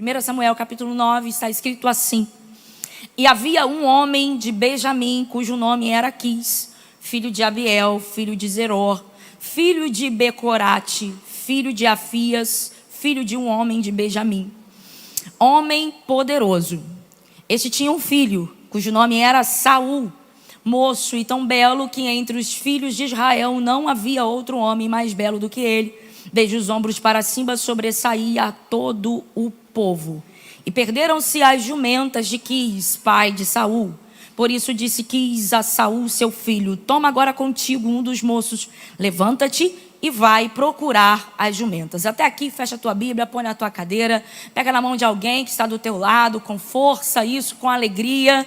1 Samuel capítulo 9 está escrito assim: E havia um homem de Benjamim, cujo nome era Quis, filho de Abiel, filho de Zeror, filho de Becorate, filho de Afias, filho de um homem de Benjamim, homem poderoso. Este tinha um filho, cujo nome era Saul, moço e tão belo que entre os filhos de Israel não havia outro homem mais belo do que ele. Desde os ombros para cima sobressaía a todo o povo. E perderam-se as jumentas de Quis, pai de Saul. Por isso disse Quis a Saul, seu filho: Toma agora contigo um dos moços, levanta-te e vai procurar as jumentas. Até aqui, fecha a tua Bíblia, põe na tua cadeira, pega na mão de alguém que está do teu lado, com força, isso, com alegria.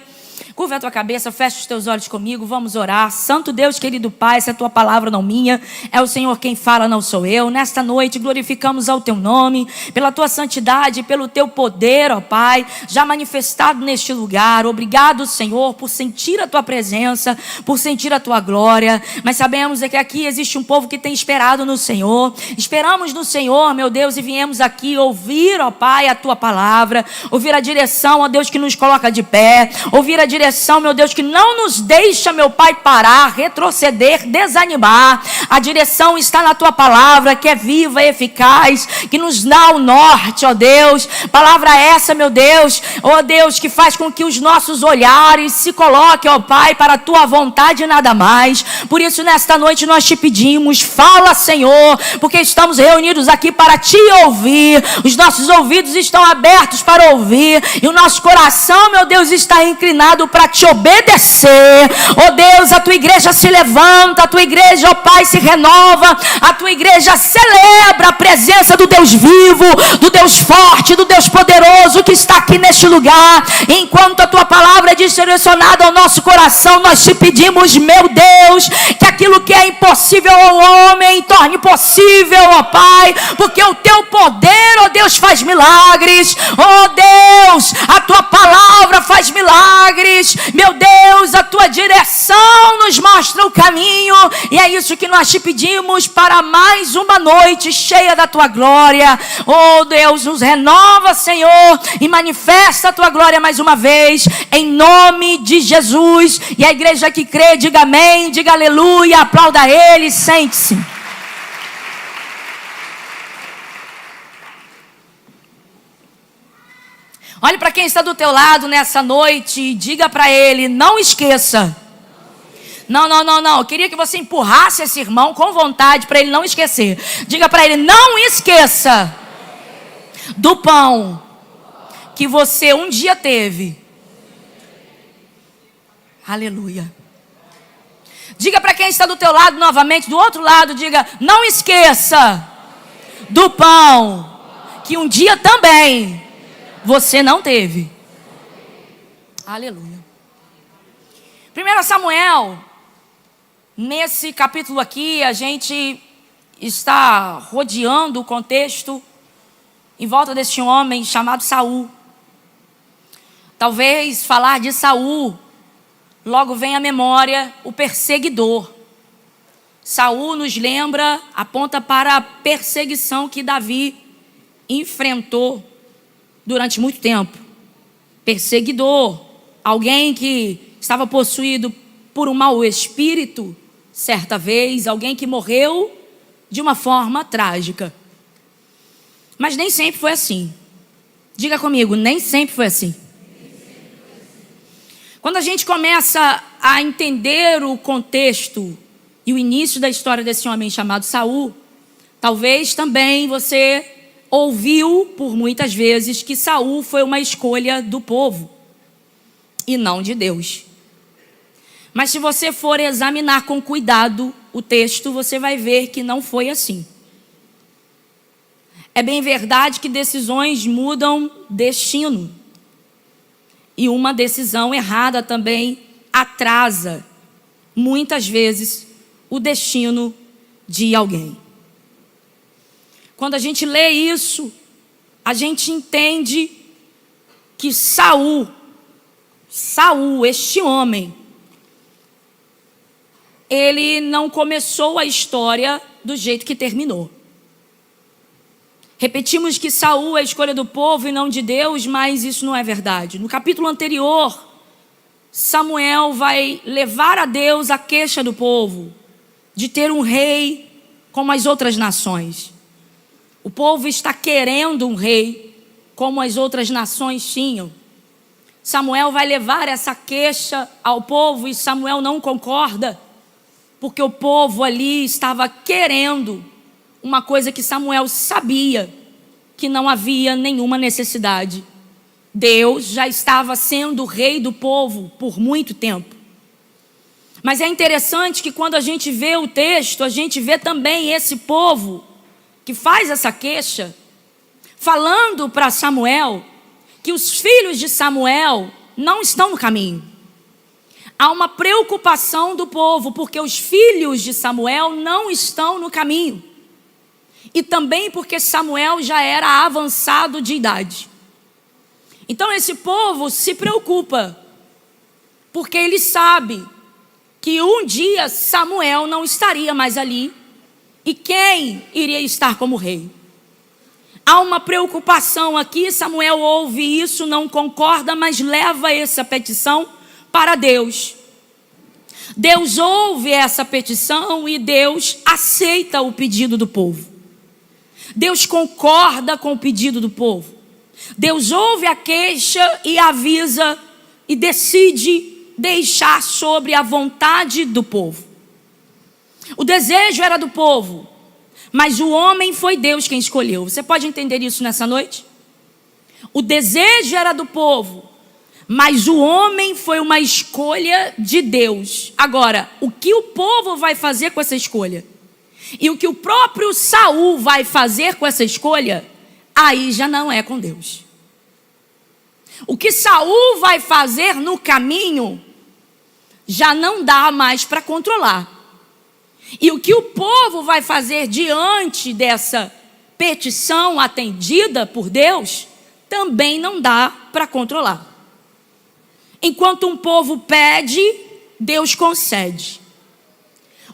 Curva a tua cabeça, fecha os teus olhos comigo, vamos orar. Santo Deus, querido Pai, essa é a tua palavra, não minha, é o Senhor quem fala, não sou eu. Nesta noite glorificamos ao teu nome, pela tua santidade, pelo teu poder, ó Pai, já manifestado neste lugar. Obrigado, Senhor, por sentir a tua presença, por sentir a tua glória. Mas sabemos que aqui existe um povo que tem esperado no Senhor. Esperamos no Senhor, meu Deus, e viemos aqui ouvir, ó Pai, a tua palavra, ouvir a direção, ó Deus, que nos coloca de pé, ouvir a direção, meu Deus, que não nos deixa, meu Pai, parar, retroceder, desanimar. A direção está na tua palavra, que é viva e eficaz, que nos dá o norte, ó Deus. Palavra essa, meu Deus, ó Deus, que faz com que os nossos olhares se coloquem, ó Pai, para a tua vontade e nada mais. Por isso, nesta noite nós te pedimos, fala, Senhor, porque estamos reunidos aqui para te ouvir. Os nossos ouvidos estão abertos para ouvir e o nosso coração, meu Deus, está inclinado para te obedecer. Oh Deus, a tua igreja se levanta, a tua igreja, ó Pai, se renova, a tua igreja celebra a presença do Deus vivo, do Deus forte, do Deus poderoso que está aqui neste lugar. Enquanto a tua palavra é direcionada ao nosso coração, nós te pedimos, meu Deus, que aquilo que é impossível ao homem torne possível, ó Pai, porque o teu poder, ó Deus, faz milagres. Oh Deus, a tua palavra faz milagres. Meu Deus, a tua direção nos mostra o caminho, e é isso que nós te pedimos para mais uma noite cheia da tua glória. Oh Deus, nos renova, Senhor, e manifesta a tua glória mais uma vez, em nome de Jesus. E a igreja que crê, diga amém, diga aleluia, aplauda ele, sente-se. Olhe para quem está do teu lado nessa noite e diga para ele: não esqueça. Não. Eu queria que você empurrasse esse irmão com vontade para ele não esquecer. Diga para ele: não esqueça do pão que você um dia teve. Aleluia. Diga para quem está do teu lado novamente, do outro lado, diga: não esqueça do pão que um dia também você não teve. Aleluia. 1 Samuel, nesse capítulo aqui, a gente está rodeando o contexto em volta desse homem chamado Saul. Talvez falar de Saul, logo vem à memória o perseguidor. Saul nos lembra, aponta para a perseguição que Davi enfrentou durante muito tempo. Perseguidor, alguém que estava possuído por um mau espírito, certa vez, alguém que morreu de uma forma trágica. Mas nem sempre foi assim. Diga comigo, nem sempre foi assim. Quando a gente começa a entender o contexto e o início da história desse homem chamado Saul, talvez também você ouviu por muitas vezes que Saul foi uma escolha do povo e não de Deus. Mas se você for examinar com cuidado o texto, você vai ver que não foi assim. É bem verdade que decisões mudam destino. E uma decisão errada também atrasa, muitas vezes, o destino de alguém. Quando a gente lê isso, a gente entende que Saul, este homem, ele não começou a história do jeito que terminou. Repetimos que Saul é a escolha do povo e não de Deus, mas isso não é verdade. No capítulo anterior, Samuel vai levar a Deus a queixa do povo de ter um rei como as outras nações. O povo está querendo um rei como as outras nações tinham. Samuel vai levar essa queixa ao povo e Samuel não concorda, porque o povo ali estava querendo uma coisa que Samuel sabia que não havia nenhuma necessidade. Deus já estava sendo o rei do povo por muito tempo. Mas é interessante que quando a gente vê o texto, a gente vê também esse povo que faz essa queixa, falando para Samuel que os filhos de Samuel não estão no caminho. Há uma preocupação do povo, porque os filhos de Samuel não estão no caminho. E também porque Samuel já era avançado de idade. Então esse povo se preocupa, porque ele sabe que um dia Samuel não estaria mais ali, e quem iria estar como rei? Há uma preocupação aqui, Samuel ouve isso, não concorda, mas leva essa petição para Deus. Deus ouve essa petição e Deus aceita o pedido do povo. Deus concorda com o pedido do povo. Deus ouve a queixa e avisa e decide deixar sobre a vontade do povo. O desejo era do povo, mas o homem foi Deus quem escolheu. Você pode entender isso nessa noite? O desejo era do povo, mas o homem foi uma escolha de Deus. Agora, o que o povo vai fazer com essa escolha? E o que o próprio Saul vai fazer com essa escolha, aí já não é com Deus. O que Saul vai fazer no caminho, já não dá mais para controlar. E o que o povo vai fazer diante dessa petição atendida por Deus, também não dá para controlar. Enquanto um povo pede, Deus concede.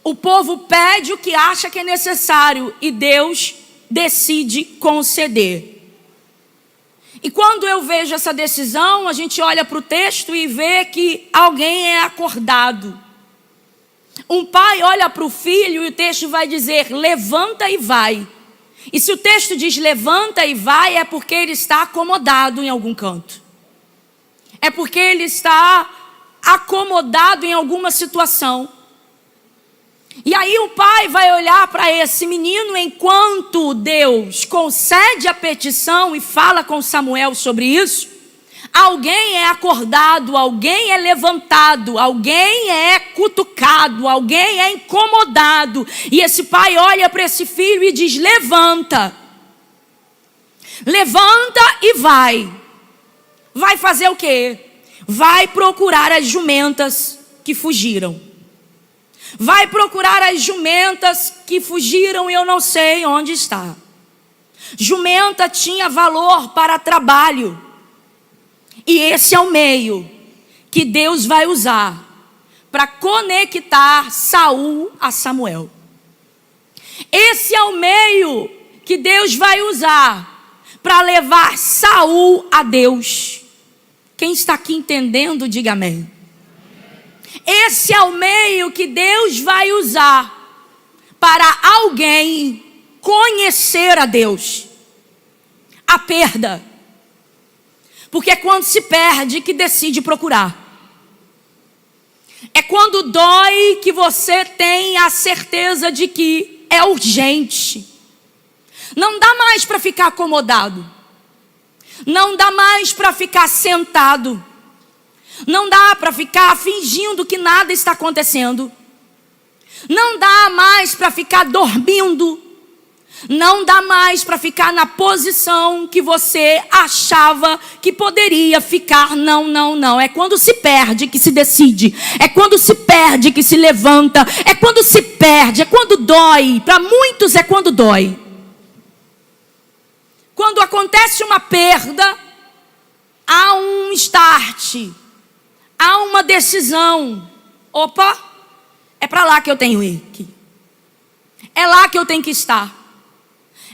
O povo pede o que acha que é necessário e Deus decide conceder. E quando eu vejo essa decisão, a gente olha para o texto e vê que alguém é acordado. Um pai olha para o filho e o texto vai dizer, levanta e vai. E se o texto diz levanta e vai, é porque ele está acomodado em algum canto. É porque ele está acomodado em alguma situação. E aí o pai vai olhar para esse menino enquanto Deus concede a petição e fala com Samuel sobre isso. Alguém é acordado, alguém é levantado, alguém é cutucado, alguém é incomodado. E esse pai olha para esse filho e diz, levanta. Levanta e vai. Vai fazer o quê? Vai procurar as jumentas que fugiram. Vai procurar as jumentas que fugiram e eu não sei onde está. Jumenta tinha valor para trabalho. E esse é o meio que Deus vai usar para conectar Saul a Samuel. Esse é o meio que Deus vai usar para levar Saul a Deus. Quem está aqui entendendo, diga amém. Esse é o meio que Deus vai usar para alguém conhecer a Deus. A perda. Porque é quando se perde que decide procurar. É quando dói que você tem a certeza de que é urgente. Não dá mais para ficar acomodado. Não dá mais para ficar sentado. Não dá para ficar fingindo que nada está acontecendo. Não dá mais para ficar dormindo. Não dá mais para ficar na posição que você achava que poderia ficar. Não, não, não. É quando se perde que se decide. É quando se perde que se levanta. É quando se perde, é quando dói. Para muitos é quando dói. Quando acontece uma perda, há um start. Há uma decisão. Opa, é para lá que eu tenho que ir. É lá que eu tenho que estar.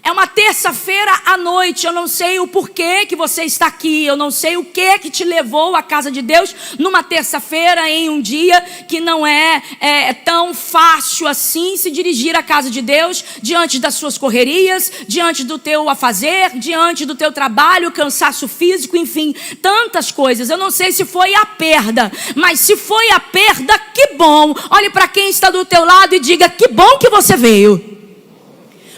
É uma terça-feira à noite. Eu não sei o porquê que você está aqui. Eu não sei o que te levou à casa de Deus numa terça-feira, em um dia que não é tão fácil assim se dirigir à casa de Deus, diante das suas correrias, diante do teu afazer, diante do teu trabalho, cansaço físico, enfim, tantas coisas. Eu não sei se foi a perda, mas se foi a perda, que bom. Olhe para quem está do teu lado e diga: que bom que você veio.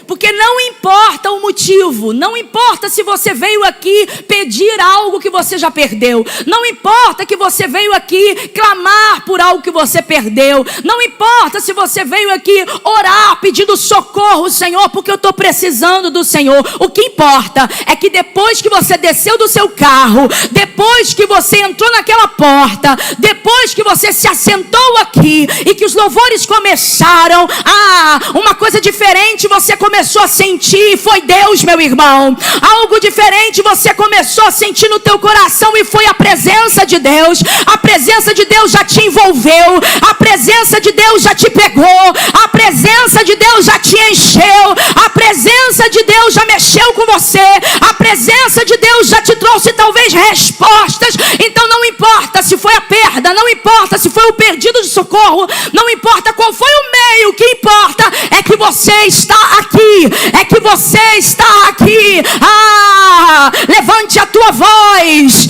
Porque não importa o motivo, não importa se você veio aqui pedir algo que você já perdeu, não importa que você veio aqui clamar por algo que você perdeu, não importa se você veio aqui orar pedindo socorro, Senhor, porque eu estou precisando do Senhor. O que importa é que depois que você desceu do seu carro, depois que você entrou naquela porta, depois que você se assentou aqui e que os louvores começaram, uma coisa diferente você começou a sentir, foi Deus, meu irmão. Algo diferente você começou a sentir no teu coração e foi a presença de Deus. A presença de Deus já te envolveu, a presença de Deus já te pegou, a presença de Deus já te encheu, a presença de Deus já mexeu com você, a presença de Deus já te trouxe talvez respostas. Então não importa se foi a perda, não importa se foi o pedido de socorro, não importa qual foi o meio, o que importa é que você está aqui. É que você está aqui. Levante a tua voz,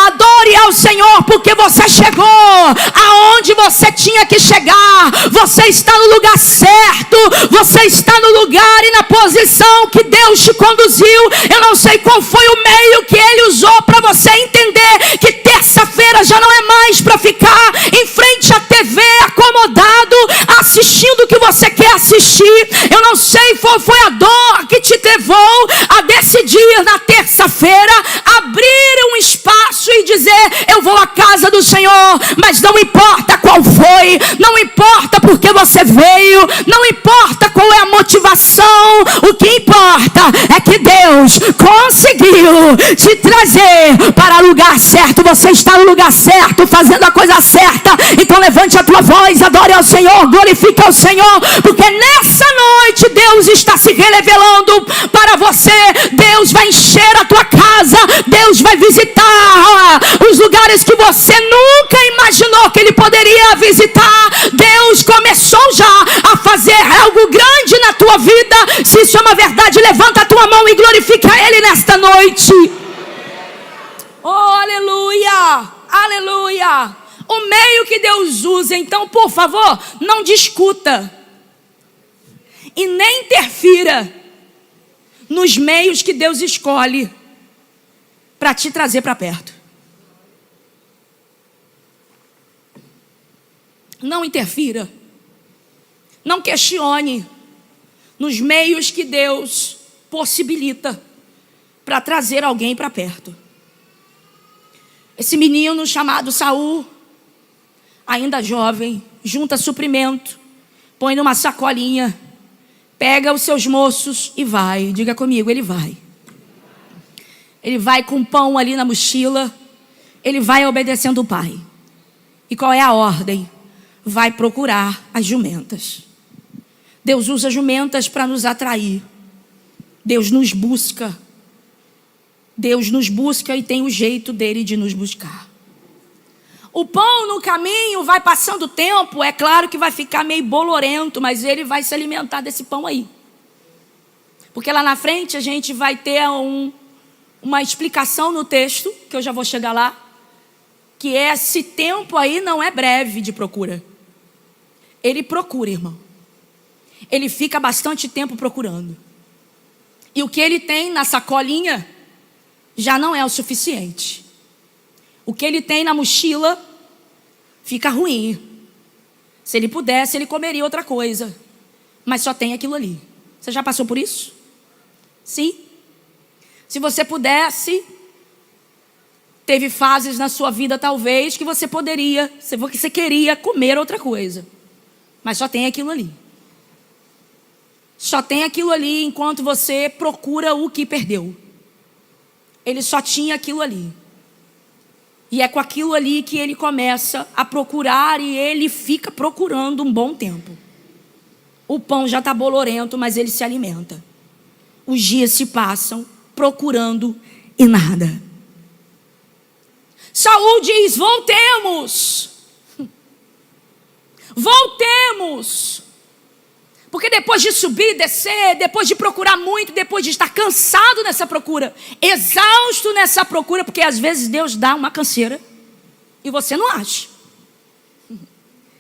adore ao Senhor, porque você chegou aonde você tinha que chegar. Você está no lugar certo, você está no lugar e na posição que Deus te conduziu. Eu não sei qual foi o meio que Ele usou para você entender que terça-feira já não é mais para ficar em frente à TV acomodado, assistindo o que você quer assistir. Eu não sei qual foi a dor que te levou a decidir na terça-feira abrir um espaço e dizer: eu vou à casa do Senhor. Mas não importa qual foi, não importa porque você veio, não importa qual é a motivação, o que importa é que Deus conseguiu te trazer para o lugar certo. Você está no lugar certo, fazendo a coisa certa. Então levante a tua voz, adore ao Senhor, glorifique ao Senhor, porque nessa noite Deus está se revelando para você. Deus vai encher a tua casa, Deus vai visitar os lugares que você nunca imaginou que Ele poderia visitar. Deus começou já a fazer algo grande na tua vida. Se isso é uma verdade, levanta a tua mão e glorifica Ele nesta noite. Oh, aleluia, aleluia. O meio que Deus usa, então, por favor, não discuta e nem interfira nos meios que Deus escolhe para te trazer para perto. Não interfira, não questione nos meios que Deus possibilita para trazer alguém para perto. Esse menino chamado Saul, ainda jovem, junta suprimento, põe numa sacolinha, pega os seus moços e vai. Diga comigo, ele vai. Ele vai com pão ali na mochila, ele vai obedecendo o pai. E qual é a ordem? Vai procurar as jumentas. Deus usa jumentas para nos atrair. Deus nos busca. Deus nos busca e tem o jeito dele de nos buscar. O pão no caminho vai passando o tempo, é claro que vai ficar meio bolorento, mas ele vai se alimentar desse pão aí. Porque lá na frente a gente vai ter uma explicação no texto, que eu já vou chegar lá, que esse tempo aí não é breve de procura. Ele procura, irmão. Ele fica bastante tempo procurando. E o que ele tem na sacolinha já não é o suficiente. O que ele tem na mochila fica ruim. Se ele pudesse, ele comeria outra coisa. Mas só tem aquilo ali. Você já passou por isso? Sim. Se você pudesse, teve fases na sua vida talvez que você poderia, você queria comer outra coisa. Mas só tem aquilo ali. Só tem aquilo ali enquanto você procura o que perdeu. Ele só tinha aquilo ali. E é com aquilo ali que ele começa a procurar e ele fica procurando um bom tempo. O pão já está bolorento, mas ele se alimenta. Os dias se passam procurando e nada. Saul diz: voltemos. Voltemos. Porque depois de subir, descer, depois de procurar muito, depois de estar cansado nessa procura, exausto nessa procura, porque às vezes Deus dá uma canseira e você não acha.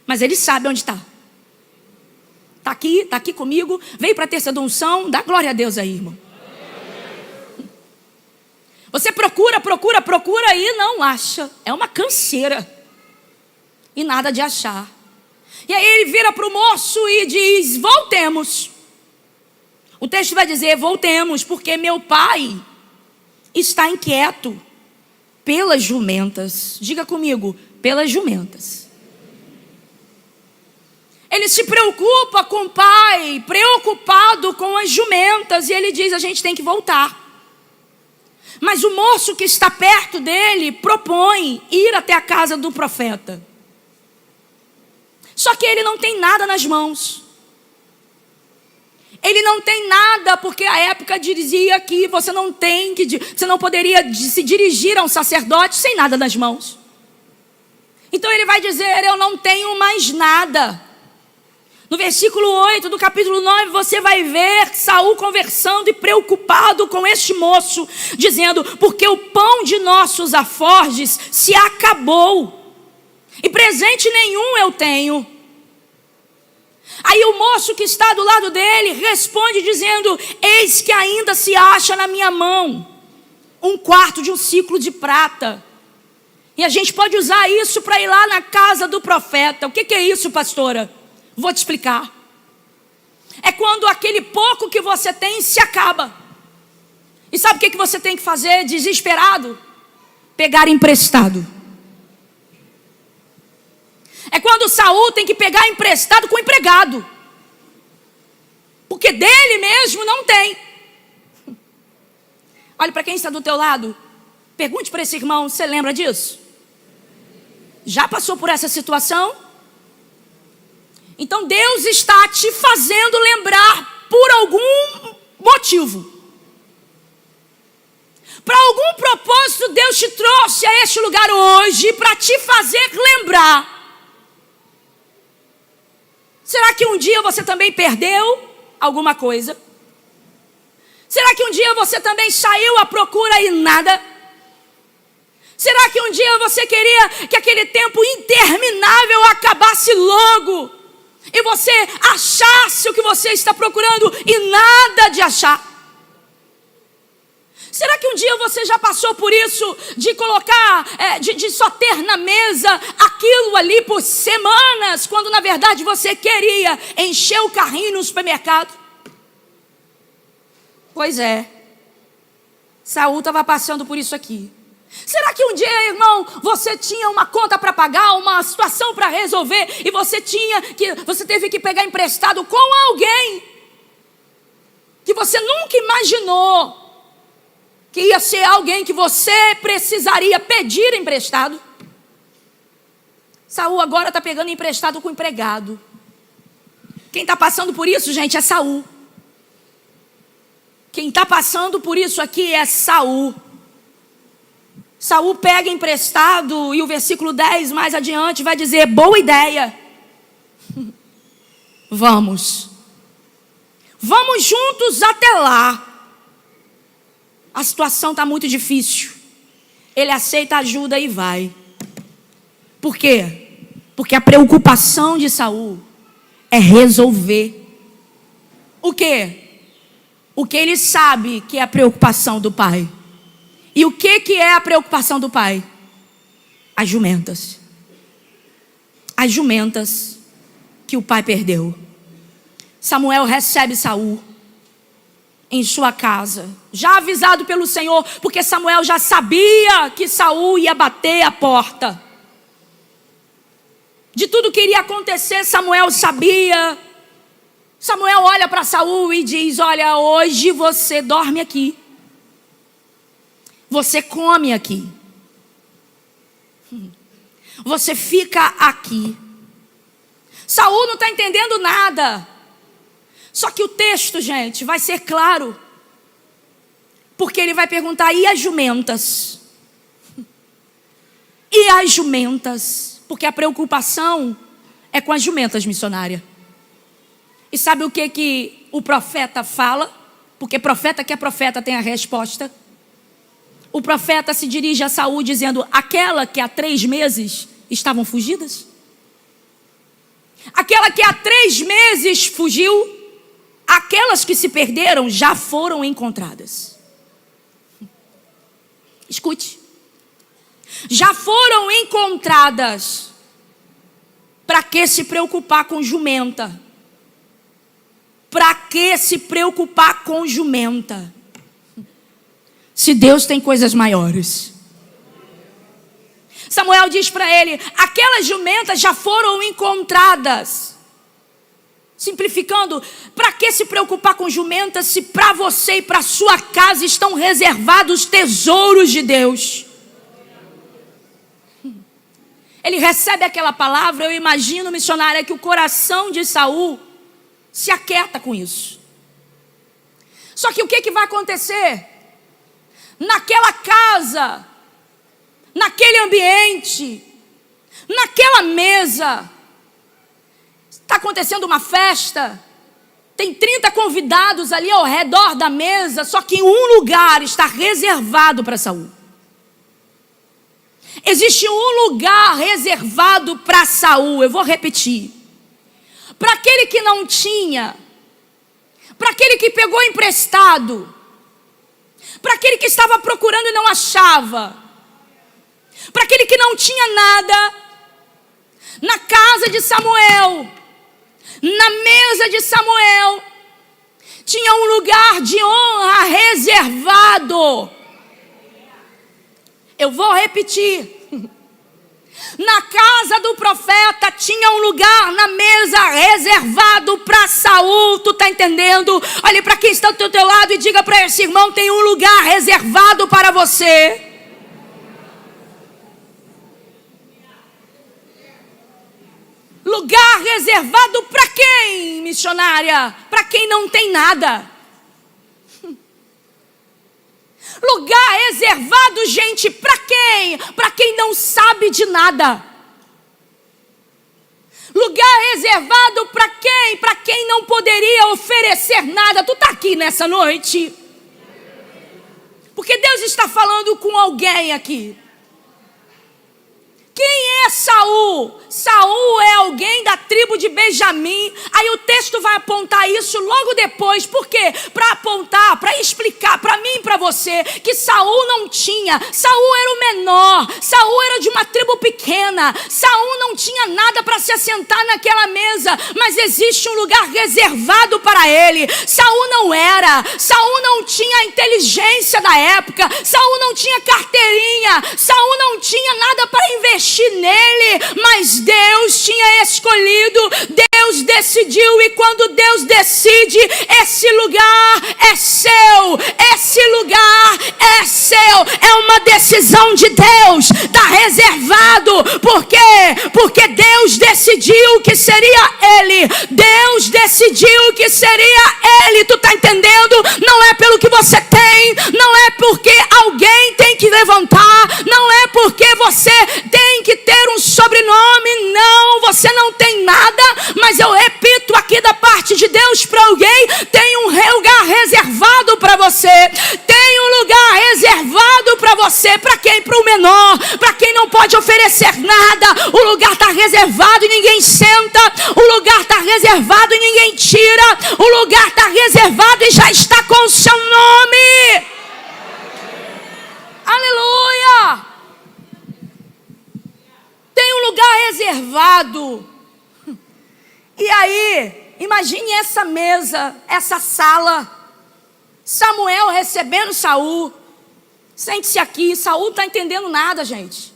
Mas Ele sabe onde está. Está aqui comigo, veio para a terça da unção, dá glória a Deus aí, irmão. Você procura e não acha. É uma canseira. E nada de achar. E aí ele vira para o moço e diz: voltemos. O texto vai dizer: voltemos, porque meu pai está inquieto pelas jumentas. Diga comigo: pelas jumentas. Ele se preocupa com o pai, preocupado com as jumentas. E ele diz: a gente tem que voltar. Mas o moço que está perto dele propõe ir até a casa do profeta. Só que ele não tem nada nas mãos. Ele não tem nada, porque a época dizia que você não poderia se dirigir a um sacerdote sem nada nas mãos. Então ele vai dizer: eu não tenho mais nada. No versículo 8 do capítulo 9, você vai ver Saul conversando e preocupado com este moço, dizendo: porque o pão de nossos aforjes se acabou, e presente nenhum eu tenho. Aí o moço que está do lado dele responde dizendo: eis que ainda se acha na minha mão 1/4 de um ciclo de prata. E a gente pode usar isso para ir lá na casa do profeta. O que é isso, pastora? Vou te explicar. É quando aquele pouco que você tem se acaba. E sabe o que você tem que fazer, desesperado? Pegar emprestado. É quando Saul tem que pegar emprestado com o empregado. Porque dele mesmo não tem. Olha para quem está do teu lado. Pergunte para esse irmão: você lembra disso? Já passou por essa situação? Então Deus está te fazendo lembrar por algum motivo. Para algum propósito Deus te trouxe a este lugar hoje para te fazer lembrar. Será que um dia você também perdeu alguma coisa? Será que um dia você também saiu à procura e nada? Será que um dia você queria que aquele tempo interminável acabasse logo e você achasse o que você está procurando e nada de achar? Será que um dia você já passou por isso, de colocar, de só ter na mesa aquilo ali por semanas, quando na verdade você queria encher o carrinho no supermercado? Pois é, Saul estava passando por isso aqui. Será que um dia, irmão, você tinha uma conta para pagar, uma situação para resolver, e você teve que pegar emprestado com alguém que você nunca imaginou que ia ser alguém que você precisaria pedir emprestado? Saul agora está pegando emprestado com o empregado. Quem está passando por isso, gente, é Saul. Quem está passando por isso aqui é Saul. Saul pega emprestado e o versículo 10 mais adiante vai dizer: boa ideia. Vamos juntos até lá. A situação está muito difícil. Ele aceita ajuda e vai. Por quê? Porque a preocupação de Saul é resolver. O quê? O que ele sabe que é a preocupação do pai. E o que é a preocupação do pai? As jumentas. As jumentas que o pai perdeu. Samuel recebe Saul em sua casa, já avisado pelo Senhor, porque Samuel já sabia que Saul ia bater a porta. De tudo que iria acontecer, Samuel sabia. Samuel olha para Saul e diz: olha, hoje você dorme aqui. Você come aqui. Você fica aqui. Saul não está entendendo nada. Só que o texto, gente, vai ser claro. Porque ele vai perguntar: e as jumentas? E as jumentas? Porque a preocupação é com as jumentas, missionária. E sabe o que o profeta fala? Porque profeta que é profeta tem a resposta. O profeta se dirige a Saul dizendo: aquela que há 3 meses estavam fugidas? Aquela que há 3 meses fugiu? Aquelas que se perderam já foram encontradas. Escute. Já foram encontradas. Para que se preocupar com jumenta? Para que se preocupar com jumenta? Se Deus tem coisas maiores. Samuel diz para ele: aquelas jumentas já foram encontradas. Simplificando, para que se preocupar com jumentas se para você e para sua casa estão reservados tesouros de Deus? Ele recebe aquela palavra. Eu imagino, missionária, que o coração de Saul se aquieta com isso. Só que o que vai acontecer? Naquela casa, naquele ambiente, naquela mesa, está acontecendo uma festa, tem 30 convidados ali ao redor da mesa, só que um lugar está reservado para Saul. Existe um lugar reservado para Saul. Eu vou repetir. Para aquele que não tinha, para aquele que pegou emprestado, para aquele que estava procurando e não achava, para aquele que não tinha nada, na casa de Samuel, na mesa de Samuel, tinha um lugar de honra reservado. Eu vou repetir. Na casa do profeta tinha um lugar na mesa reservado para Saul. Tu está entendendo? Olhe para quem está do teu lado e diga para esse irmão: tem um lugar reservado para você. Lugar reservado para quem, missionária? Para quem não tem nada. Lugar reservado, gente, para quem? Para quem não sabe de nada. Lugar reservado para quem? Para quem não poderia oferecer nada. Tu está aqui nessa noite? Porque Deus está falando com alguém aqui. Quem é Saul? Saul é alguém da tribo de Benjamim. Aí o texto vai apontar isso logo depois. Por quê? Para apontar, para explicar para mim e para você que Saul não tinha. Saul era o menor. Saul era de uma tribo pequena. Saul não tinha nada para se assentar naquela mesa. Mas existe um lugar reservado para ele. Saul não era. Saul não tinha a inteligência da época. Saul não tinha carteirinha. Saul não tinha nada para investir nele, mas Deus tinha escolhido, Deus decidiu, e quando Deus decide, esse lugar é seu, esse lugar é seu, é uma decisão de Deus, está reservado. Por quê? Porque Deus decidiu que seria ele, Deus decidiu que seria ele. Tu está entendendo? Não é pelo que você tem, não é porque alguém tem que levantar, não é porque você tem que ter um sobrenome, não, você não tem nada, mas eu repito aqui da parte de Deus para alguém: tem um lugar reservado para você, tem um lugar reservado para você. Para quem? Para o menor, para quem não pode oferecer nada. O lugar está reservado e ninguém senta, o lugar está reservado e ninguém tira, o lugar está reservado e já está com o seu nome. Aleluia! Tem um lugar reservado. E aí, imagine essa mesa, essa sala. Samuel recebendo Saul. Sente-se aqui. Saul não está entendendo nada, gente.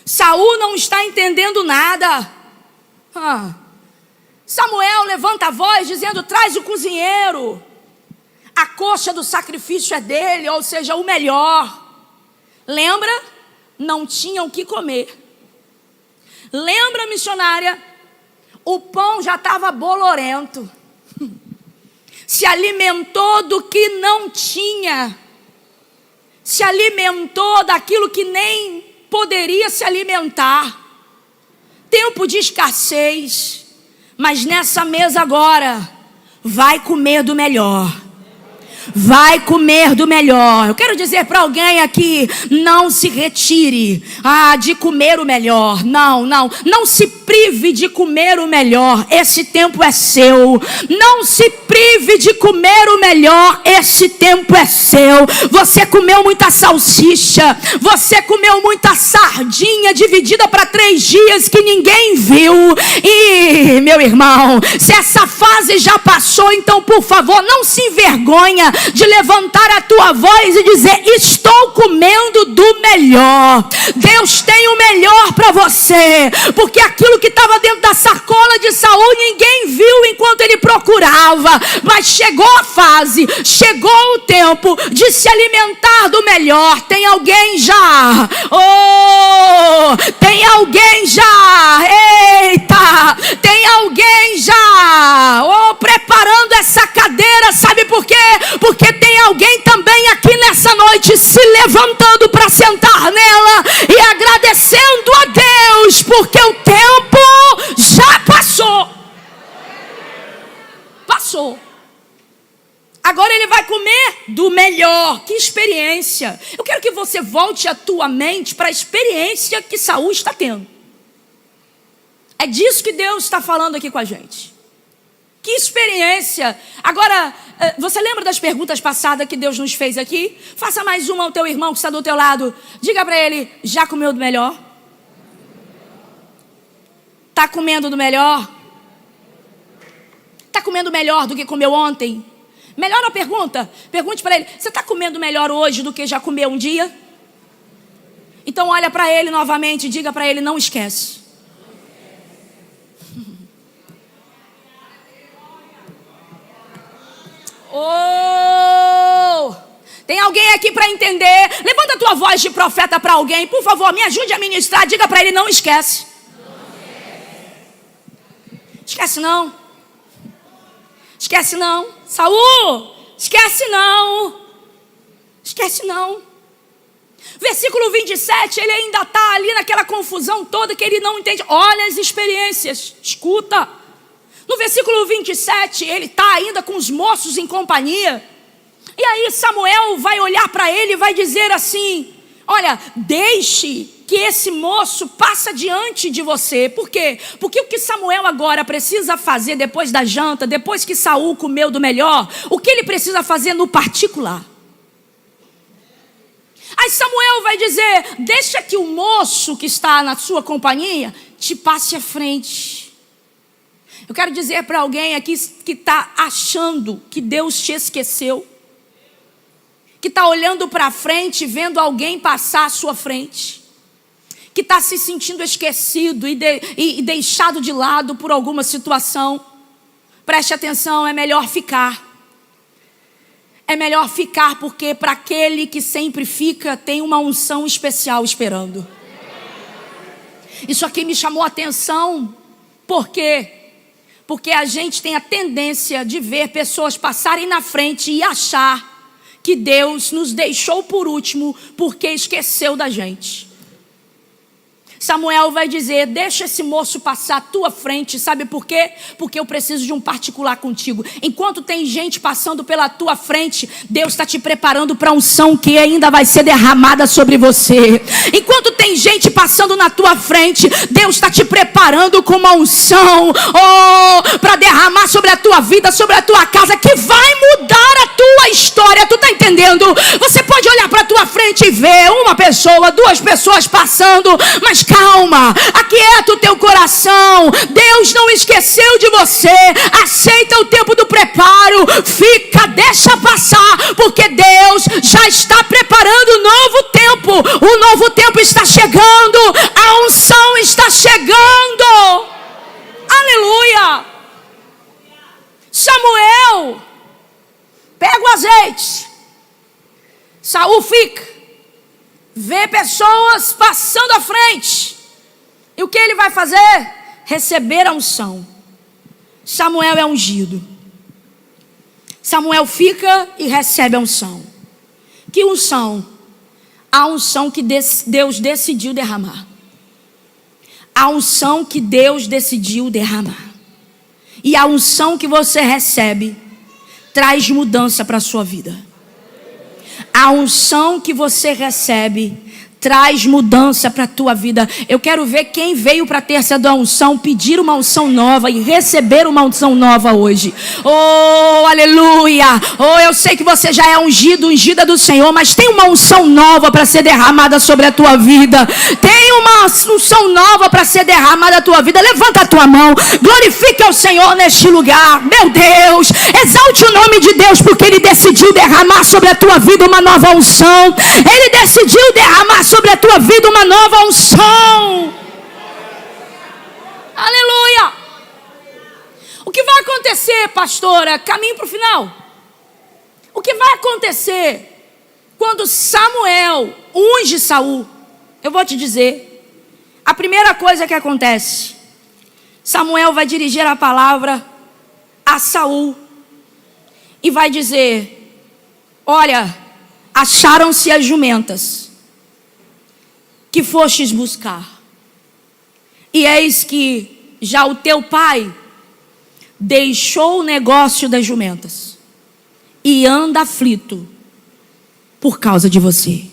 Saul não está entendendo nada. Samuel levanta a voz dizendo: traz o cozinheiro. A coxa do sacrifício é dele, ou seja, o melhor. Lembra? Não tinham o que comer. Lembra, missionária? O pão já estava bolorento. Se alimentou do que não tinha. se alimentou daquilo que nem poderia se alimentar. Tempo de escassez, mas nessa mesa agora, vai comer do melhor. Vai comer do melhor. Eu quero dizer para alguém aqui: não se retire de comer o melhor. Não se prive de comer o melhor. Esse tempo é seu. Não se prive de comer o melhor. Esse tempo é seu. Você comeu muita salsicha, você comeu muita sardinha dividida para 3 dias que ninguém viu. E meu irmão, se essa fase já passou, então por favor, não se envergonha de levantar a tua voz e dizer: estou comendo do melhor. Deus tem o melhor para você, porque aquilo que estava dentro da sacola de Saul ninguém viu enquanto ele procurava, mas chegou a fase, chegou o tempo de se alimentar do melhor. Tem alguém já? Tem alguém já? Eita! Tem alguém já? Preparando essa cadeira, sabe por quê? Porque tem alguém também aqui nessa noite se levantando para sentar nela e agradecendo a Deus, porque o tempo já passou. Passou. Agora ele vai comer do melhor. Que experiência! Eu quero que você volte a tua mente para a experiência que Saul está tendo. É disso que Deus está falando aqui com a gente. Que experiência! Agora, você lembra das perguntas passadas que Deus nos fez aqui? Faça mais uma ao teu irmão que está do teu lado. Diga para ele: já comeu do melhor? Está comendo do melhor? Está comendo melhor do que comeu ontem? Melhor a pergunta. Pergunte para ele: você está comendo melhor hoje do que já comeu um dia? Então olha para ele novamente e diga para ele: não esquece. Tem alguém aqui para entender? Levanta a tua voz de profeta para alguém, por favor, me ajude a ministrar. Diga para ele: não esquece. Esquece não. Esquece não. Saul, esquece não. Esquece não. Versículo 27, ele ainda está ali naquela confusão toda que ele não entende. Olha as experiências, escuta. No versículo 27, ele está ainda com os moços em companhia. E aí Samuel vai olhar para ele e vai dizer assim: olha, deixe que esse moço passe diante de você. Por quê? Porque o que Samuel agora precisa fazer depois da janta, depois que Saul comeu do melhor, o que ele precisa fazer no particular? Aí Samuel vai dizer: deixa que o moço que está na sua companhia te passe à frente. Eu quero dizer para alguém aqui que está achando que Deus te esqueceu, que está olhando para frente, vendo alguém passar à sua frente, que está se sentindo esquecido e deixado de lado por alguma situação. Preste atenção, é melhor ficar. É melhor ficar, porque para aquele que sempre fica, tem uma unção especial esperando. Isso aqui me chamou a atenção. Por quê? Porque a gente tem a tendência de ver pessoas passarem na frente e achar que Deus nos deixou por último porque esqueceu da gente. Samuel vai dizer: deixa esse moço passar à tua frente. Sabe por quê? Porque eu preciso de um particular contigo. Enquanto tem gente passando pela tua frente, Deus está te preparando para a unção que ainda vai ser derramada sobre você. Enquanto tem gente passando na tua frente, Deus está te preparando com uma unção para derramar sobre a tua vida, sobre a tua casa, que vai mudar a tua história. Tu está entendendo? Você pode olhar para a tua frente e ver uma pessoa, 2 pessoas passando, mas calma, aquieta o teu coração. Deus não esqueceu de você. Aceita o tempo do preparo. Fica, deixa passar, porque Deus já está preparando um novo tempo. O novo tempo está chegando. A unção está chegando. Aleluia. Samuel pega o azeite. Saul fica, vê pessoas passando à frente. E o que ele vai fazer? Receber a unção. Samuel é ungido. Samuel fica e recebe a unção. Que unção? A unção que Deus decidiu derramar. A unção que Deus decidiu derramar. E a unção que você recebe traz mudança para a sua vida. A unção que você recebe traz mudança para a tua vida. Eu quero ver quem veio para ter essa unção, pedir uma unção nova e receber uma unção nova hoje. Oh, aleluia! Oh, eu sei que você já é ungida do Senhor, mas tem uma unção nova para ser derramada sobre a tua vida. Tem uma unção nova para ser derramada na tua vida. Levanta a tua mão, glorifique ao Senhor neste lugar. Meu Deus, exalte o nome de Deus, porque Ele decidiu derramar sobre a tua vida uma nova unção. Ele decidiu derramar sobre a tua vida uma nova unção. Aleluia. O que vai acontecer, pastora? Caminho para o final. O que vai acontecer quando Samuel unge Saul? Eu vou te dizer. A primeira coisa que acontece, Samuel vai dirigir a palavra a Saul e vai dizer: olha, acharam-se as jumentas que fostes buscar, e eis que já o teu pai deixou o negócio das jumentas e anda aflito por causa de você.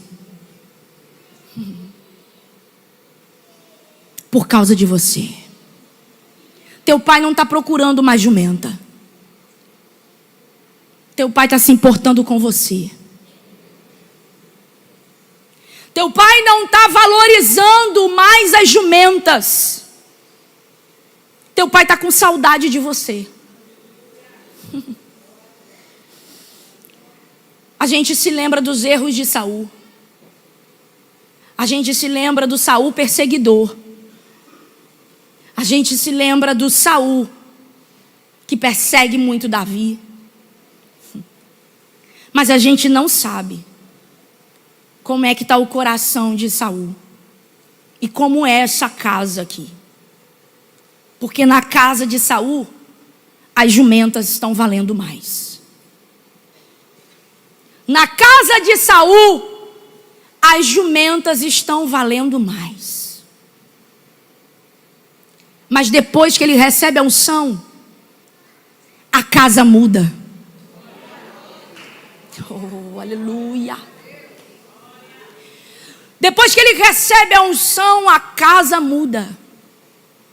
Por causa de você. Teu pai não está procurando mais jumenta. Teu pai está se importando com você. Teu pai não está valorizando mais as jumentas. Teu pai está com saudade de você. A gente se lembra dos erros de Saul. A gente se lembra do Saul perseguidor. A gente se lembra do Saul que persegue muito Davi. Mas a gente não sabe como é que está o coração de Saul. E como é essa casa aqui. Porque na casa de Saul, as jumentas estão valendo mais. Na casa de Saul, as jumentas estão valendo mais. Mas depois que ele recebe a unção, a casa muda. Oh, aleluia. Depois que ele recebe a unção, a casa muda.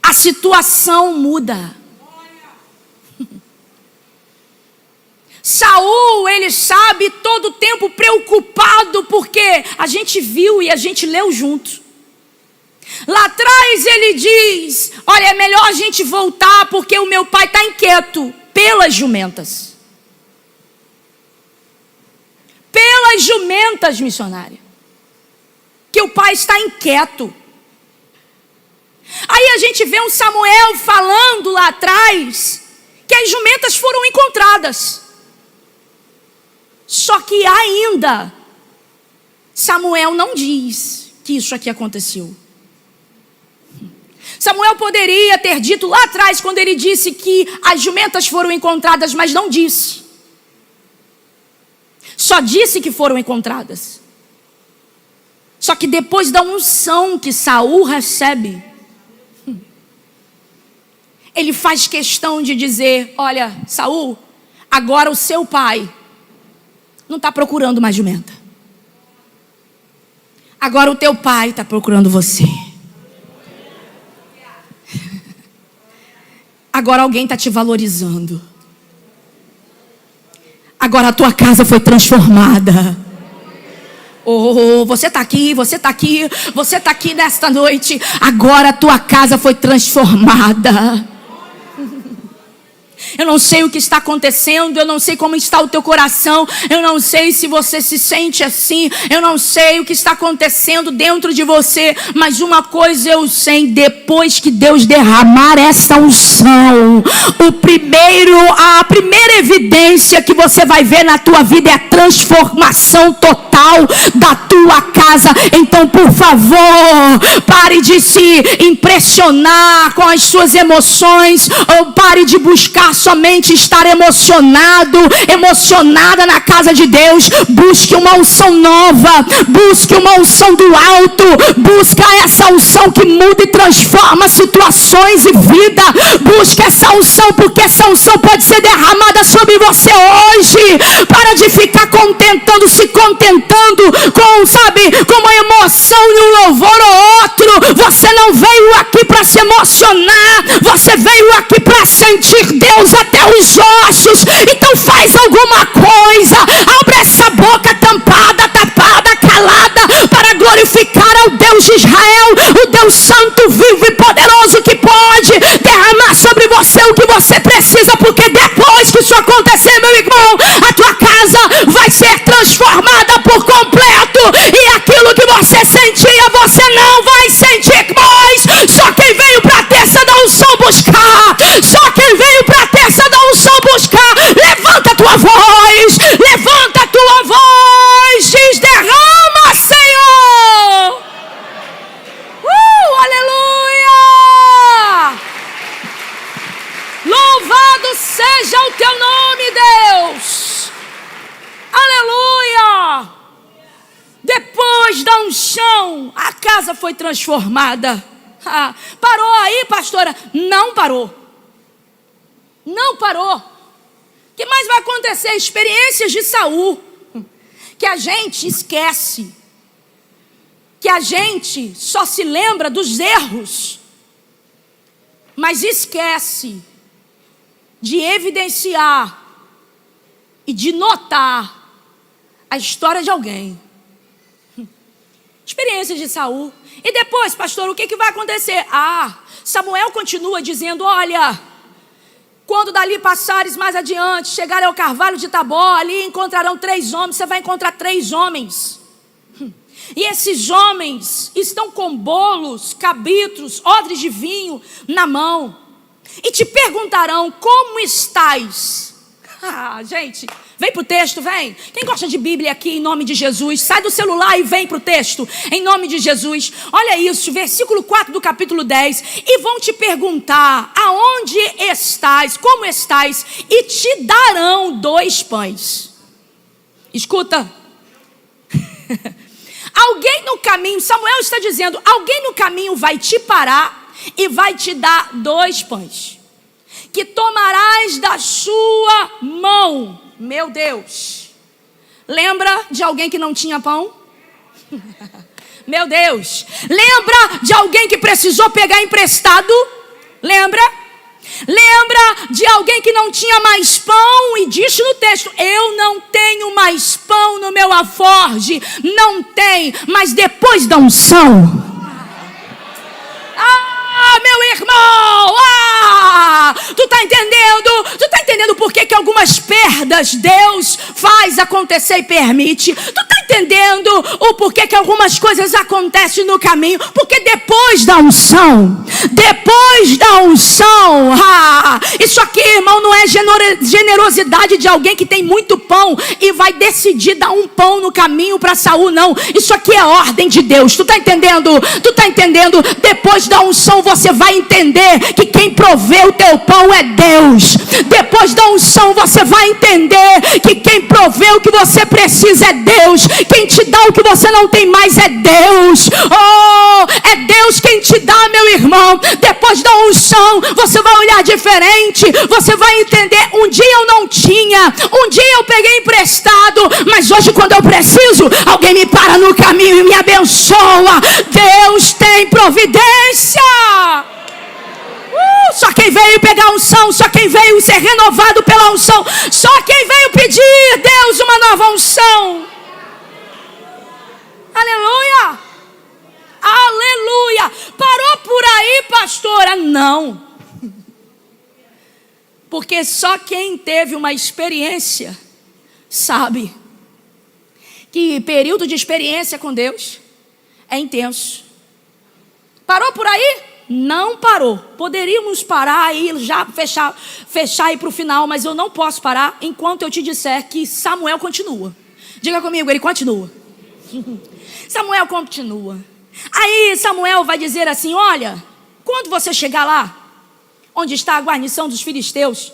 A situação muda. Saul, ele sabe, todo o tempo preocupado, porque a gente viu e a gente leu junto. Lá atrás ele diz: olha, é melhor a gente voltar, porque o meu pai está inquieto pelas jumentas. Pelas jumentas, missionária. Que o pai está inquieto. Aí a gente vê um Samuel falando lá atrás que as jumentas foram encontradas. Só que ainda Samuel não diz que isso aqui aconteceu. Samuel poderia ter dito lá atrás, quando ele disse que as jumentas foram encontradas, mas não disse. Só disse que foram encontradas. Só que depois da unção que Saul recebe, ele faz questão de dizer: olha, Saul, agora o seu pai não está procurando mais jumenta. Agora o teu pai está procurando você. Agora alguém está te valorizando. Agora a tua casa foi transformada. Oh, você está aqui, você está aqui, você está aqui nesta noite. Agora a tua casa foi transformada. Eu não sei o que está acontecendo, eu não sei como está o teu coração, eu não sei se você se sente assim, eu não sei o que está acontecendo dentro de você, mas uma coisa eu sei: depois que Deus derramar essa unção, a primeira evidência que você vai ver na tua vida é a transformação total da tua casa. Então, por favor, pare de se impressionar com as suas emoções, ou pare de buscar somente estar emocionada na casa de Deus. Busque uma unção nova, busque uma unção do alto, busca essa unção que muda e transforma situações e vida. Busque essa unção, porque essa unção pode ser derramada sobre você hoje. Para de ficar se contentando com, com uma emoção e um louvor ou outro. Você não veio aqui para se emocionar, você veio aqui para sentir Deus até os ossos. Então faz alguma coisa, abre essa boca tapada, calada, para glorificar ao Deus de Israel, o Deus santo, vivo e poderoso, que pode derramar sobre você o que você precisa, porque depois que isso acontecer, meu irmão, a tua casa vai ser transformada por completo, e aquilo que você sentia, você não vai sentir mais. Só quem veio para a terça da unção buscar, só quem veio para a terça da unção buscar, levanta a tua voz, diz: derrama, Senhor. Aleluia! Louvado seja o teu nome, Deus. Aleluia! Depois da unção, a casa foi transformada. Parou aí, pastora? Não parou. Não parou. O que mais vai acontecer? Experiências de Saul, que a gente esquece, que a gente só se lembra dos erros, mas esquece de evidenciar e de notar a história de alguém. Experiências de Saul. E depois, pastor, o que vai acontecer? Samuel continua dizendo: olha, quando dali passares mais adiante, chegarem ao carvalho de Tabor, ali encontrarão 3 homens. Você vai encontrar 3 homens. E esses homens estão com bolos, cabritos, odres de vinho na mão. E te perguntarão: como estás? Gente, vem para o texto, vem. Quem gosta de Bíblia aqui, em nome de Jesus? Sai do celular e vem para o texto, em nome de Jesus. Olha isso, versículo 4 do capítulo 10. E vão te perguntar: aonde estás? Como estás? E te darão 2 pães. Escuta. Alguém no caminho, Samuel está dizendo, alguém no caminho vai te parar e vai te dar 2 pães, que tomarás da sua mão. Meu Deus, lembra de alguém que não tinha pão? Meu Deus, lembra de alguém que precisou pegar emprestado? Lembra de alguém que não tinha mais pão e disse no texto: eu não tenho mais pão no meu alforje. Não tem, mas depois da unção, meu irmão, tu tá entendendo? Tu tá entendendo por que algumas perdas Deus faz acontecer e permite? Tu tá entendendo o porquê que algumas coisas acontecem no caminho? Porque depois da unção, isso aqui, irmão, não é generosidade de alguém que tem muito pão e vai decidir dar um pão no caminho para Saul, não. Isso aqui é ordem de Deus. Tu tá entendendo? Depois da unção você vai entender que quem provê o teu pão é Deus. Depois da unção você vai entender que quem provê o que você precisa é Deus. Quem te dá o que você não tem mais é Deus. É Deus quem te dá, meu irmão. Depois da unção você vai olhar diferente. Você vai entender: um dia eu não tinha, um dia eu peguei emprestado, mas hoje, quando eu preciso, alguém me para no caminho e me abençoa. Deus tem providência. Só quem veio pegar unção, só quem veio ser renovado pela unção, só quem veio pedir Deus uma nova unção. Aleluia! Aleluia! Parou por aí, pastora? Não. Porque só quem teve uma experiência sabe que período de experiência com Deus é intenso. Parou por aí? Não parou. Poderíamos parar e já fechar e ir para o final, mas eu não posso parar enquanto eu te disser que Samuel continua. Diga comigo, ele continua. Samuel continua. Aí Samuel vai dizer assim: olha, quando você chegar lá, onde está a guarnição dos filisteus,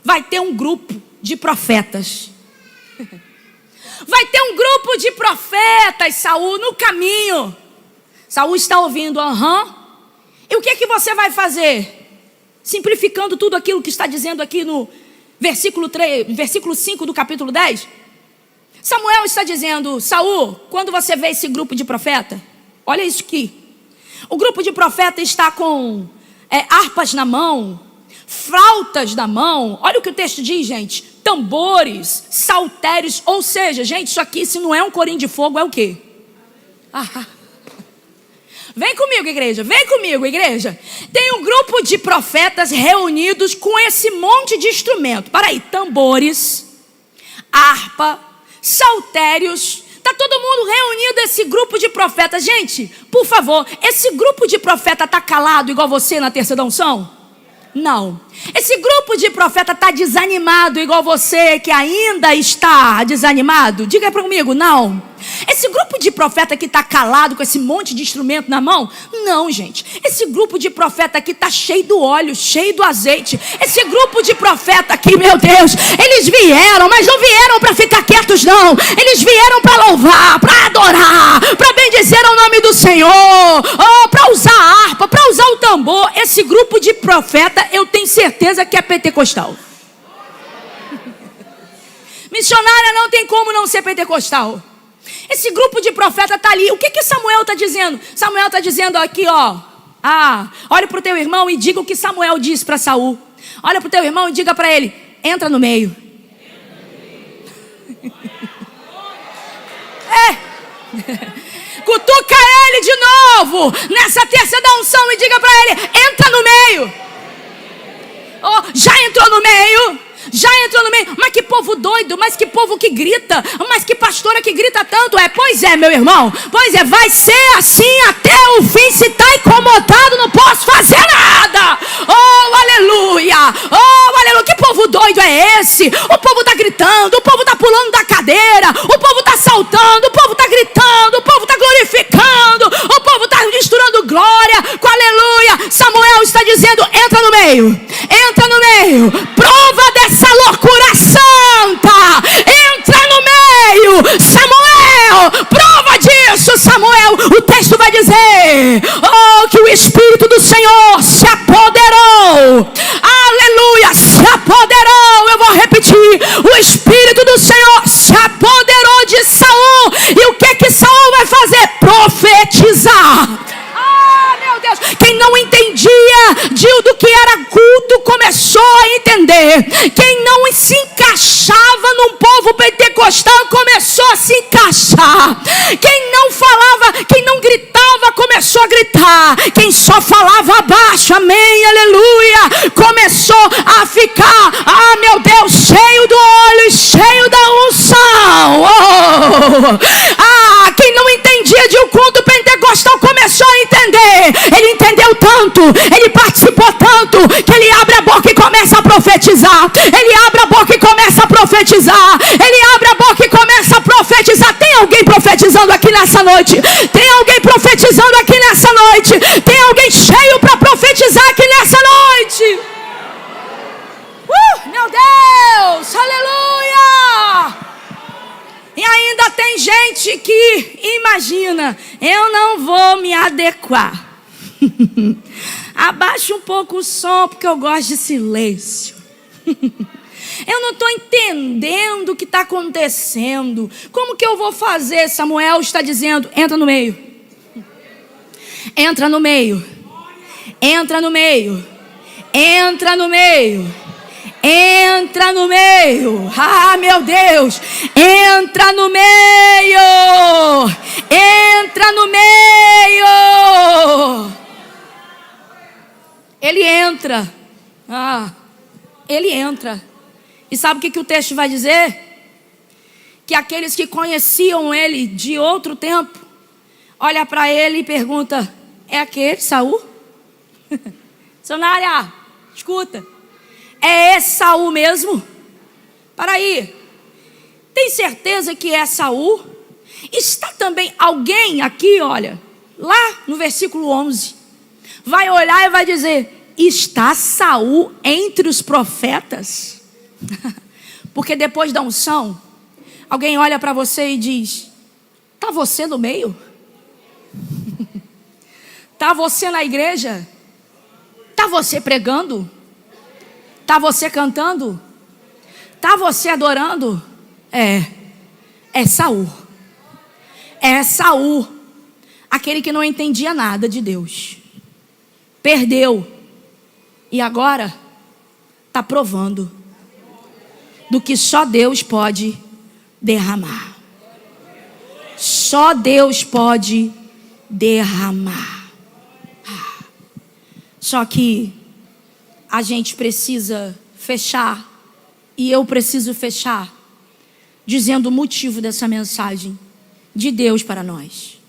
vai ter um grupo de profetas. Vai ter um grupo de profetas, Saul, no caminho. Saul está ouvindo, E o que é que você vai fazer? Simplificando tudo aquilo que está dizendo aqui no versículo 5 do capítulo 10. Samuel está dizendo, Saul, quando você vê esse grupo de profeta, olha isso aqui. O grupo de profeta está com harpas na mão, flautas na mão. Olha o que o texto diz, gente. Tambores, saltérios. Ou seja, gente, isso aqui, se não é um corim de fogo, é o quê? Vem comigo, igreja. Vem comigo, igreja. Tem um grupo de profetas reunidos com esse monte de instrumento. Para aí, tambores, harpa, saltérios. Está todo mundo reunido, esse grupo de profetas. Gente, por favor, esse grupo de profeta está calado igual você na terceira unção? Não. Esse grupo de profeta está desanimado igual você que ainda está desanimado? Diga comigo, não. Esse grupo de profeta que está calado com esse monte de instrumento na mão? Não, gente. Esse grupo de profeta aqui está cheio do óleo, cheio do azeite. Esse grupo de profeta aqui, meu Deus, eles vieram, mas não vieram para ficar quietos, não. Eles vieram para louvar, para adorar, para bendizer o nome do Senhor, para usar a harpa, para usar o tambor. Esse grupo de profeta, eu tenho certeza que é pentecostal. Missionária não tem como não ser pentecostal. Esse grupo de profeta está ali. O que Samuel está dizendo? Samuel está dizendo aqui, olha para o teu irmão e diga o que Samuel disse para Saul. Olha para o teu irmão e diga para ele, entra no meio. Cutuca ele de novo nessa terça da unção e diga para ele, entra no meio. Já entrou no meio? Já entrou no meio? Mas que povo doido, mas que povo que grita, mas que pastora que grita tanto. Pois é, meu irmão, pois é, vai ser assim até o fim. Se está incomodado, não posso fazer nada. Oh, aleluia, oh, aleluia. Que povo doido é esse? O povo está gritando, o povo está pulando da cadeira, o povo está saltando, o povo está gritando, o povo está glorificando, o povo está misturando glória com aleluia. Samuel está dizendo, entra no meio, entra no meio, prova dessa loucura santa, entra no meio. Samuel, prova disso. Samuel, o texto vai dizer, que o Espírito do Senhor se apoderou, aleluia, se apoderou. Eu vou repetir, o Espírito do Senhor se apoderou de Saul. E o que Saul vai fazer? Profetizar. Meu Deus, quem não entendia do que era culto começou a entender. Quem não se encaixava num povo pentecostal começou a se encaixar. Quem não falava, quem não gritava começou a gritar. Quem só falava abaixo, amém, aleluia, começou a ficar, meu Deus, cheio do óleo e cheio da unção. Quem não entendia de um culto pentecostal começou a entender. Ele entendeu tanto, ele participou tanto, que ele abre a boca e começa a profetizar. Ele abre a boca e começa a profetizar. Ele abre a boca e começa a profetizar. Tem alguém profetizando aqui nessa noite? Tem alguém profetizando aqui nessa noite? Tem alguém cheio para profetizar aqui nessa noite? Meu Deus, aleluia! E ainda tem gente que imagina, eu não vou me adequar. Abaixa um pouco o som, porque eu gosto de silêncio. Eu não estou entendendo o que está acontecendo. Como que eu vou fazer? Samuel está dizendo, entra no meio. Entra no meio. Entra no meio. Entra no meio. Entra no meio. Meu Deus. Entra no meio. Entra no meio. Ele entra. Ele entra. E sabe o que o texto vai dizer? Que aqueles que conheciam ele de outro tempo, olha para ele e pergunta, é aquele Saul? Sonária, escuta. É esse Saul mesmo? Para aí. Tem certeza que é Saul? Está também alguém aqui, olha, lá no versículo 11. Vai olhar e vai dizer, está Saul entre os profetas? Porque depois da unção, alguém olha para você e diz: tá você no meio? Tá você na igreja? Tá você pregando? Tá você cantando? Tá você adorando? É Saul. É Saul, aquele que não entendia nada de Deus. Perdeu. E agora está provando do que só Deus pode derramar. Só Deus pode derramar. Só que a gente precisa fechar, e eu preciso fechar, dizendo o motivo dessa mensagem de Deus para nós.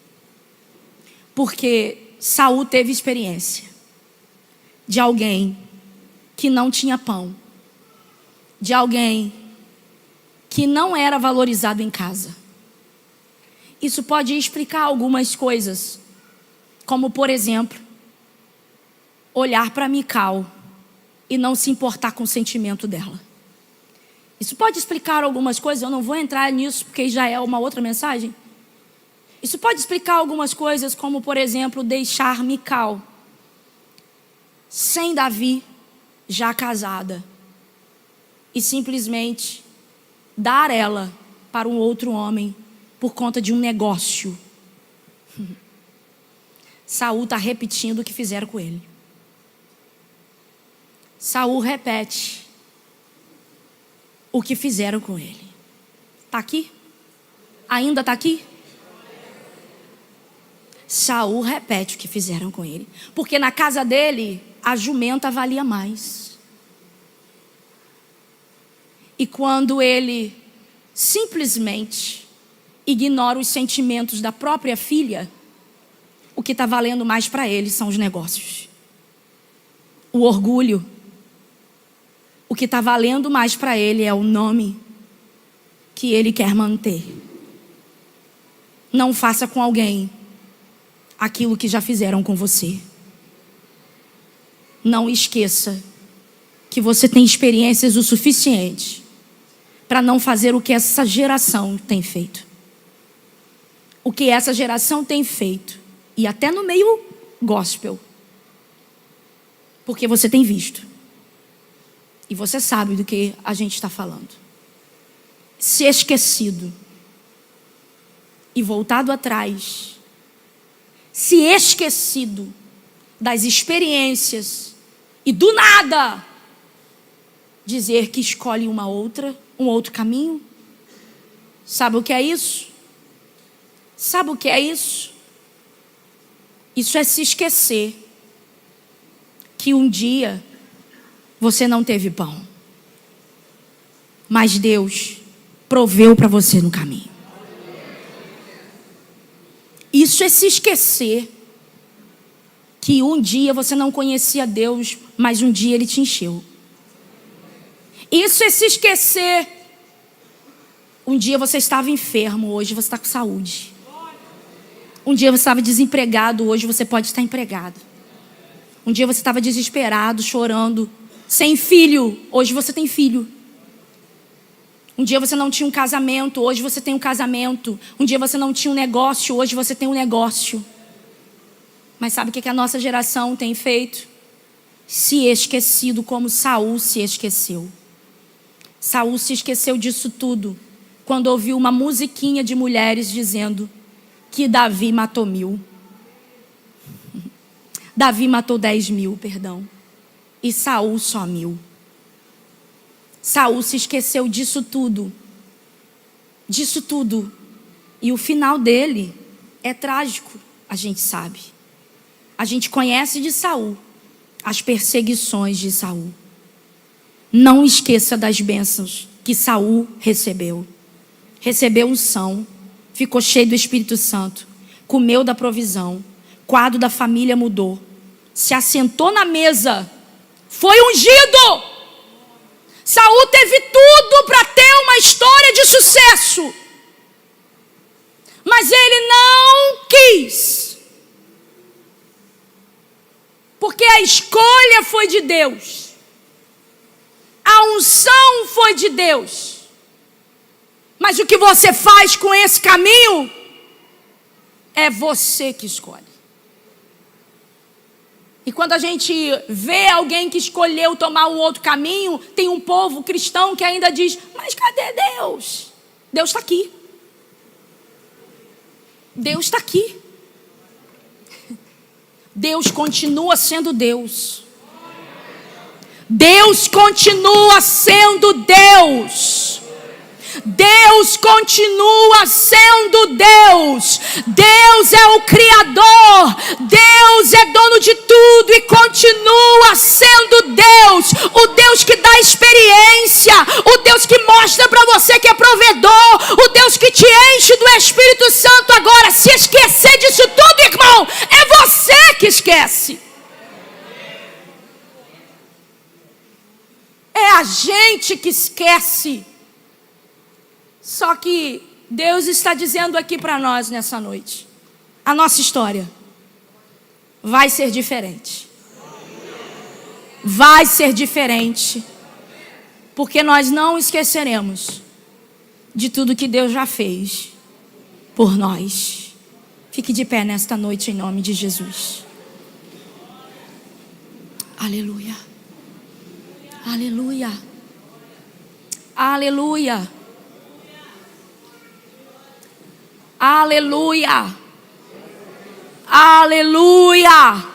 Porque Saul teve experiência de alguém que não tinha pão, de alguém que não era valorizado em casa. Isso pode explicar algumas coisas, como por exemplo, olhar para Mical e não se importar com o sentimento dela. Isso pode explicar algumas coisas, eu não vou entrar nisso porque já é uma outra mensagem. Isso pode explicar algumas coisas, como por exemplo, deixar Mical sem Davi, já casada, e simplesmente dar ela para um outro homem por conta de um negócio. Saul está repetindo o que fizeram com ele. Saul repete o que fizeram com ele. Está aqui? Ainda está aqui? Saul repete o que fizeram com ele. Porque na casa dele, a jumenta valia mais. E quando ele simplesmente ignora os sentimentos da própria filha, o que está valendo mais para ele são os negócios. O orgulho. O que está valendo mais para ele é o nome que ele quer manter. Não faça com alguém aquilo que já fizeram com você. Não esqueça que você tem experiências o suficiente para não fazer o que essa geração tem feito. O que essa geração tem feito. E até no meio gospel. Porque você tem visto. E você sabe do que a gente está falando. Se esquecido. E voltado atrás. Se esquecido das experiências. E do nada dizer que escolhe um outro caminho. Sabe o que é isso? Sabe o que é isso? Isso é se esquecer que um dia você não teve pão, mas Deus proveu para você no caminho. Isso é se esquecer que um dia você não conhecia Deus, mas um dia Ele te encheu. Isso é se esquecer. Um dia você estava enfermo, hoje você está com saúde. Um dia você estava desempregado, hoje você pode estar empregado. Um dia você estava desesperado, chorando, sem filho, hoje você tem filho. Um dia você não tinha um casamento, hoje você tem um casamento. Um dia você não tinha um negócio, hoje você tem um negócio. Mas sabe o que a nossa geração tem feito? Se esquecido como Saul se esqueceu. Saul se esqueceu disso tudo quando ouviu uma musiquinha de mulheres dizendo que Davi matou 1000. Davi matou 10.000, perdão. E Saul só 1000. Saul se esqueceu disso tudo. Disso tudo. E o final dele é trágico, a gente sabe. A gente conhece de Saul as perseguições de Saul. Não esqueça das bênçãos que Saul recebeu. Recebeu unção, ficou cheio do Espírito Santo, comeu da provisão, quadro da família mudou, se assentou na mesa, foi ungido. Saul teve tudo para ter uma história de sucesso, mas ele não quis, porque a escolha foi de Deus, a unção foi de Deus. Mas o que você faz com esse caminho é você que escolhe. E quando a gente vê alguém que escolheu tomar um outro caminho, tem um povo cristão que ainda diz: mas cadê Deus? Deus está aqui. Deus está aqui. Deus continua sendo Deus. Deus continua sendo Deus. Deus continua sendo Deus. Deus é o Criador. Deus é dono de tudo e continua sendo Deus. O Deus que dá experiência, o Deus que mostra para você que é provedor, o Deus que te enche do Espírito Santo. Agora, se esquecer disso tudo, irmão, é você que esquece. É a gente que esquece. Só que Deus está dizendo aqui para nós nessa noite: a nossa história vai ser diferente. Vai ser diferente. Porque nós não esqueceremos de tudo que Deus já fez por nós. Fique de pé nesta noite em nome de Jesus. Aleluia. Aleluia. Aleluia. Aleluia. Aleluia.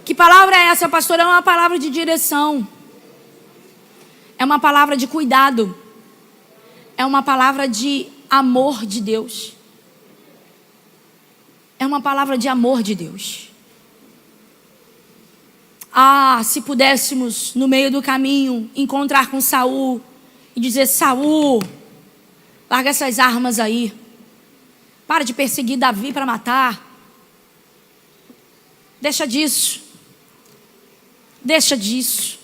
Que palavra é essa, pastor? É uma palavra de direção. É uma palavra de cuidado. É uma palavra de amor de Deus. É uma palavra de amor de Deus. Ah, se pudéssemos no meio do caminho encontrar com Saul e dizer: Saul, larga essas armas aí. Para de perseguir Davi para matar. Deixa disso. Deixa disso.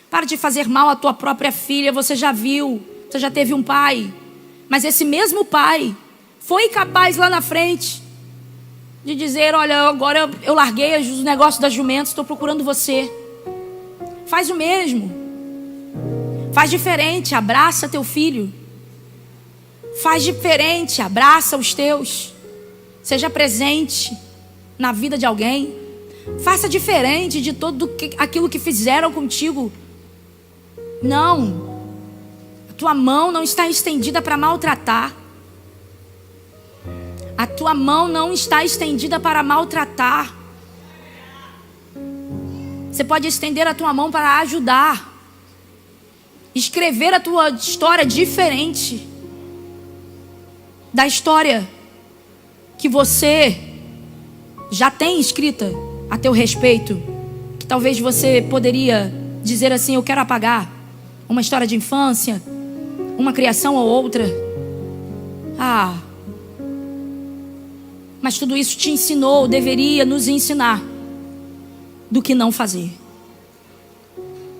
Para de fazer mal à tua própria filha. Você já viu. Você já teve um pai. Mas esse mesmo pai foi capaz lá na frente de dizer: olha, agora eu larguei os negócios das jumentas, estou procurando você. Faz o mesmo. Faz diferente. Abraça teu filho. Faz diferente, abraça os teus. Seja presente na vida de alguém. Faça diferente de tudo aquilo que fizeram contigo. Não. A tua mão não está estendida para maltratar. A tua mão não está estendida para maltratar. Você pode estender a tua mão para ajudar. Escrever a tua história diferente da história que você já tem escrita a teu respeito, que talvez você poderia dizer assim: eu quero apagar uma história de infância, uma criação ou outra. Mas tudo isso te ensinou, deveria nos ensinar do que não fazer.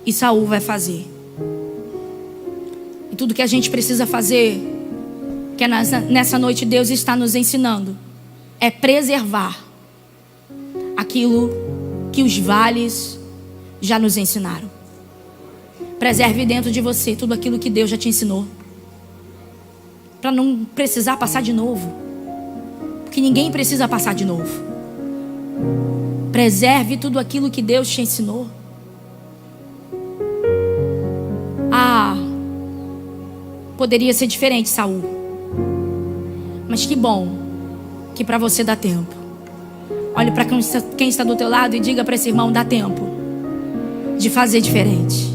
E Saul vai fazer. E tudo que a gente precisa fazer, que nessa noite Deus está nos ensinando, é preservar aquilo que os vales já nos ensinaram. Preserve dentro de você tudo aquilo que Deus já te ensinou, para não precisar passar de novo, porque ninguém precisa passar de novo. Preserve tudo aquilo que Deus te ensinou. Poderia ser diferente, Saul. Mas que bom que para você dá tempo. Olhe para quem está do teu lado e diga para esse irmão: dá tempo de fazer diferente.